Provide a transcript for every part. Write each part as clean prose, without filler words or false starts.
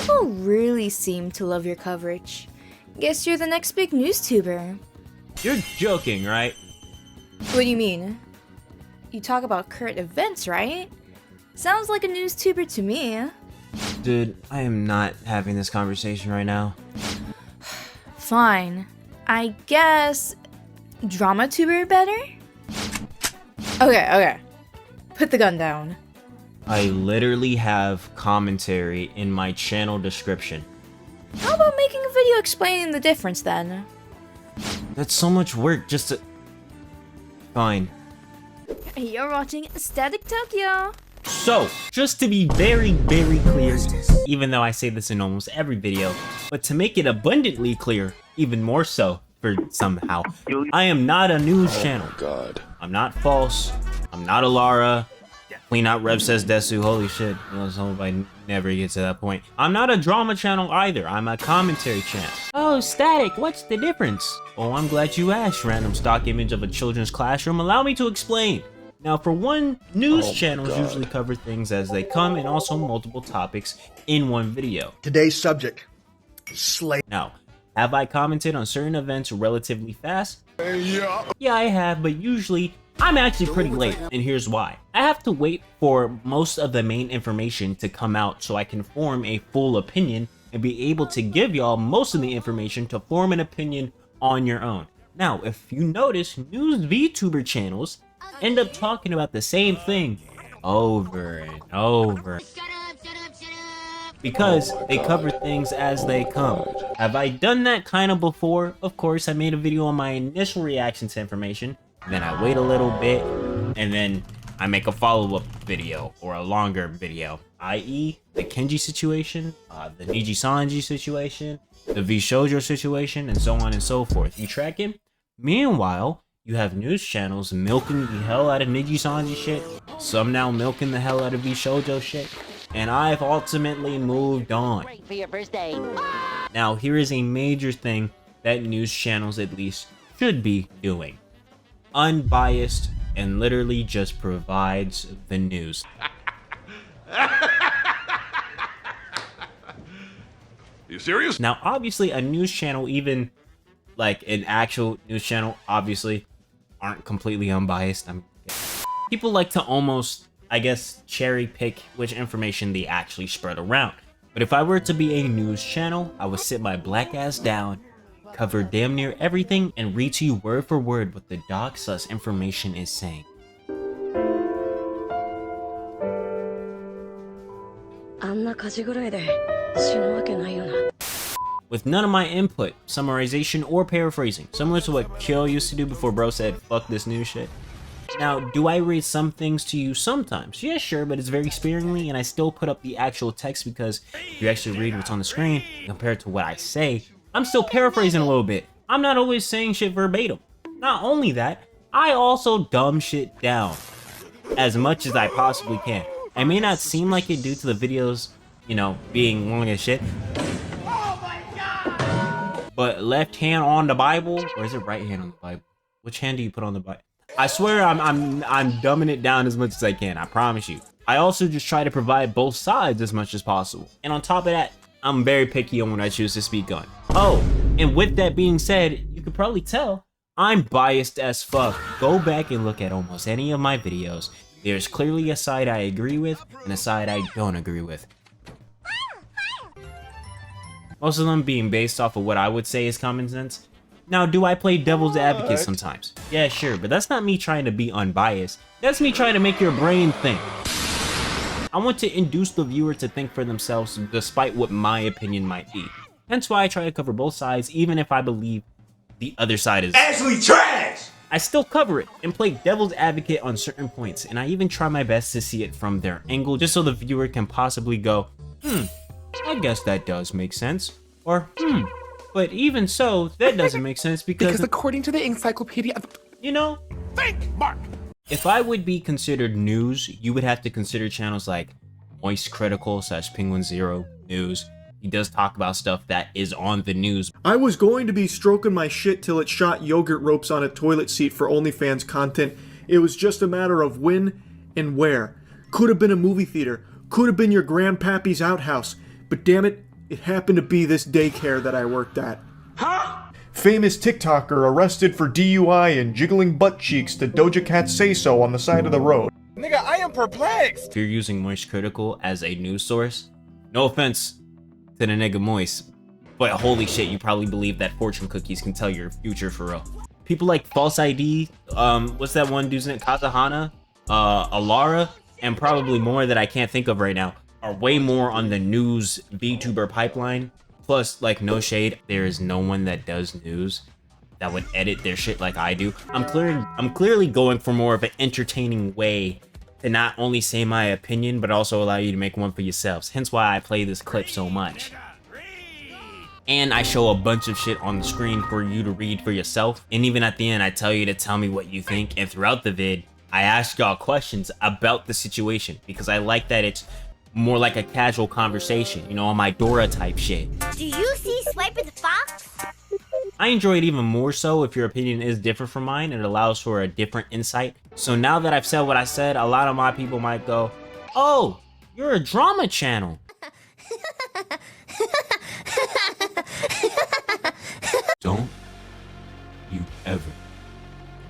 People really seem to love your coverage. Guess you're the next big newstuber. You're joking, right? What do you mean? You talk about current events, right? Sounds like a newstuber to me. Dude, I am not having this conversation right now. Fine. I guess DramaTuber better? Okay. Put the gun down. I literally have commentary in my channel description. How about making a video explaining the difference then? That's so much work just to... Fine. You're watching StaticTokyo. So, just to be very, very clear, even though I say this in almost every video, but to make it abundantly clear, even more so, for somehow, I am not a news channel. God. I'm not false. I'm not a Lara. Definitely not Rev Says Desu. Holy shit. You know, somebody never gets to that point. I'm not a drama channel either. I'm a commentary channel. Oh, Static, what's the difference? Oh, I'm glad you asked. Random stock image of a children's classroom. Allow me to explain. Now, for one, news channels usually cover things as they come and also multiple topics in one video. Today's subject, slave. Now, have I commented on certain events relatively fast? Yeah, I have, but usually I'm actually pretty late, and here's why. I have to wait for most of the main information to come out so I can form a full opinion and be able to give y'all most of the information to form an opinion on your own. Now, if you notice, news VTuber channels end up talking about the same thing over and over because they cover things as they come. Have I done that kind of before? Of course, I made a video on my initial reaction to information, then I wait a little bit, and then I make a follow-up video or a longer video, i.e. the Kenji situation, the Niji Sanji situation, the V Shoujo situation, and so on and so forth. You track it? Meanwhile, you have news channels milking the hell out of Niji Sanji shit, some now milking the hell out of V Shoujo shit, and I've ultimately moved on. Great for your birthday. Now, here is a major thing that news channels at least should be doing. Unbiased and literally just provides the news. You serious? Now, obviously, a news channel, even like an actual news channel, obviously aren't completely unbiased. People like to almost, I guess, cherry pick which information they actually spread around. But if I were to be a news channel, I would sit my black ass down, cover damn near everything, and read to you word for word what the doc sus information is saying. With none of my input, summarization, or paraphrasing, similar to what Kyo used to do before bro said, fuck this new shit. Now, do I read some things to you sometimes? Yeah, sure, but it's very sparingly, and I still put up the actual text because if you actually read what's on the screen, compared to what I say, I'm still paraphrasing a little bit. I'm not always saying shit verbatim. Not only that, I also dumb shit down as much as I possibly can. It may not seem like it due to the videos, you know, being long as shit. But left hand on the Bible, or is it right hand on the Bible? Which hand do you put on the Bible? I swear I'm dumbing it down as much as I can, I promise you. I also just try to provide both sides as much as possible. And on top of that, I'm very picky on what I choose to speak on. Oh, and with that being said, you could probably tell I'm biased as fuck. Go back and look at almost any of my videos. There's clearly a side I agree with and a side I don't agree with. Most of them being based off of what I would say is common sense. Now, do I play devil's advocate sometimes? Yeah, sure, but that's not me trying to be unbiased. That's me trying to make your brain think. I want to induce the viewer to think for themselves despite what my opinion might be. Hence why I try to cover both sides, even if I believe the other side is actually trash! I still cover it and play devil's advocate on certain points, and I even try my best to see it from their angle just so the viewer can possibly go, I guess that does make sense. Or, but even so, that doesn't make sense because according to the encyclopedia, you know, think, Mark. if I would be considered news, you would have to consider channels like Moist Critical / Penguin Zero News. He does talk about stuff that is on the news. I was going to be stroking my shit till it shot yogurt ropes on a toilet seat for OnlyFans content. It was just a matter of when and where. Could have been a movie theater. Could have been your grandpappy's outhouse. But damn it, It happened to be this daycare that I worked at. Huh? Famous TikToker arrested for DUI and jiggling butt cheeks to Doja Cat Say So on the side of the road. Nigga, I am perplexed. If you're using Moist Critical as a news source, no offense to the nigga Moist, but holy shit, you probably believe that fortune cookies can tell your future for real. People like False ID, what's that one dude's name? Kazahana, Alara, and probably more that I can't think of right now, are way more on the news VTuber pipeline. Plus, like, no shade, there is no one that does news that would edit their shit like I do. I'm clearly going for more of an entertaining way to not only say my opinion, but also allow you to make one for yourselves. Hence why I play this clip so much. And I show a bunch of shit on the screen for you to read for yourself. And even at the end, I tell you to tell me what you think. And throughout the vid, I ask y'all questions about the situation because I like that it's more like a casual conversation, you know, on my Dora type shit. Do you see Swiper the Fox? I enjoy it even more so if your opinion is different from mine. It allows for a different insight. So now that I've said what I said, a lot of my people might go, oh, you're a drama channel. Don't you ever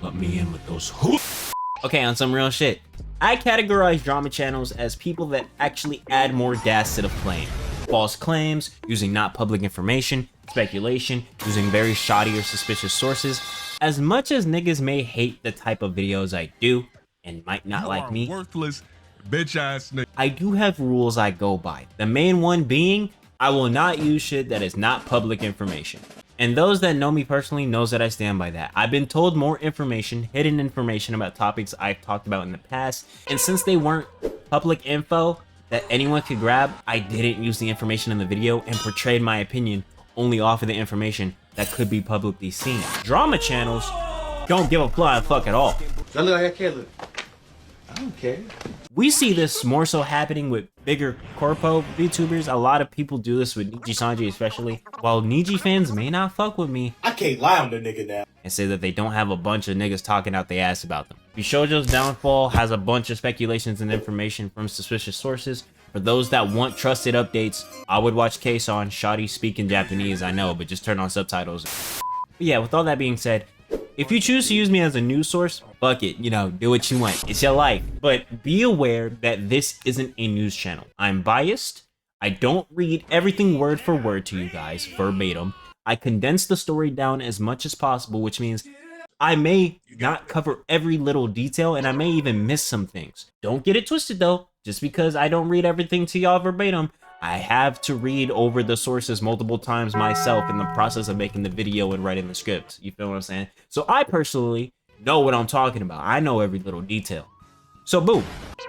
let me in with those hoops. Okay, on some real shit. I categorize drama channels as people that actually add more gas to the flame. False claims, using not public information, speculation, using very shoddy or suspicious sources. As much as niggas may hate the type of videos I do, and might not like me, Worthless bitch ass nigga. I do have rules I go by. The main one being, I will not use shit that is not public information. And those that know me personally knows that I stand by that. I've been told more information, hidden information about topics I've talked about in the past, and since they weren't public info that anyone could grab, I didn't use the information in the video and portrayed my opinion only off of the information that could be publicly seen. Drama channels don't give a flying fuck at all. I look like I can't look. I don't care. We see this more so happening with bigger corpo VTubers. A lot of people do this with Niji Sanji especially. While Niji fans may not fuck with me, I can't lie on the nigga now. and say that they don't have a bunch of niggas talking out their ass about them. Bishojo's downfall has a bunch of speculations and information from suspicious sources. For those that want trusted updates, I would watch K-San. Shoddy speaking Japanese, I know, but just turn on subtitles. But yeah, with all that being said, if you choose to use me as a news source, fuck it, you know, do what you want. It's your life. But be aware that this isn't a news channel. I'm biased. I don't read everything word for word to you guys, verbatim. I condense the story down as much as possible, which means I may not cover every little detail and I may even miss some things. Don't get it twisted though. Just because I don't read everything to y'all verbatim, I have to read over the sources multiple times myself in the process of making the video and writing the script. You feel what I'm saying? So I personally know what I'm talking about. I know every little detail. So boom,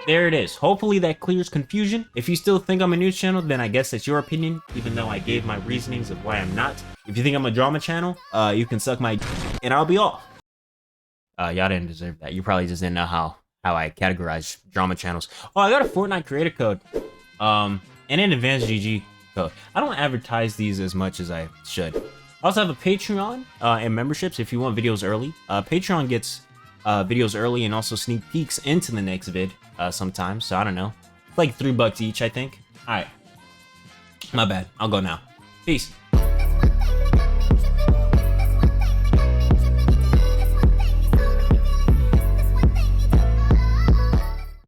there it is. Hopefully that clears confusion. If you still think I'm a news channel, then I guess that's your opinion, even though I gave my reasonings of why I'm not. If you think I'm a drama channel, you can suck my and I'll be off. Y'all didn't deserve that. You probably just didn't know how I categorize drama channels. Oh, I got a Fortnite creator code. And an advanced GG code. I don't advertise these as much as I should. I also have a Patreon and memberships if you want videos early. Patreon gets videos early and also sneak peeks into the next vid sometimes. So I don't know. It's like $3 each, I think. All right. My bad. I'll go now. Peace.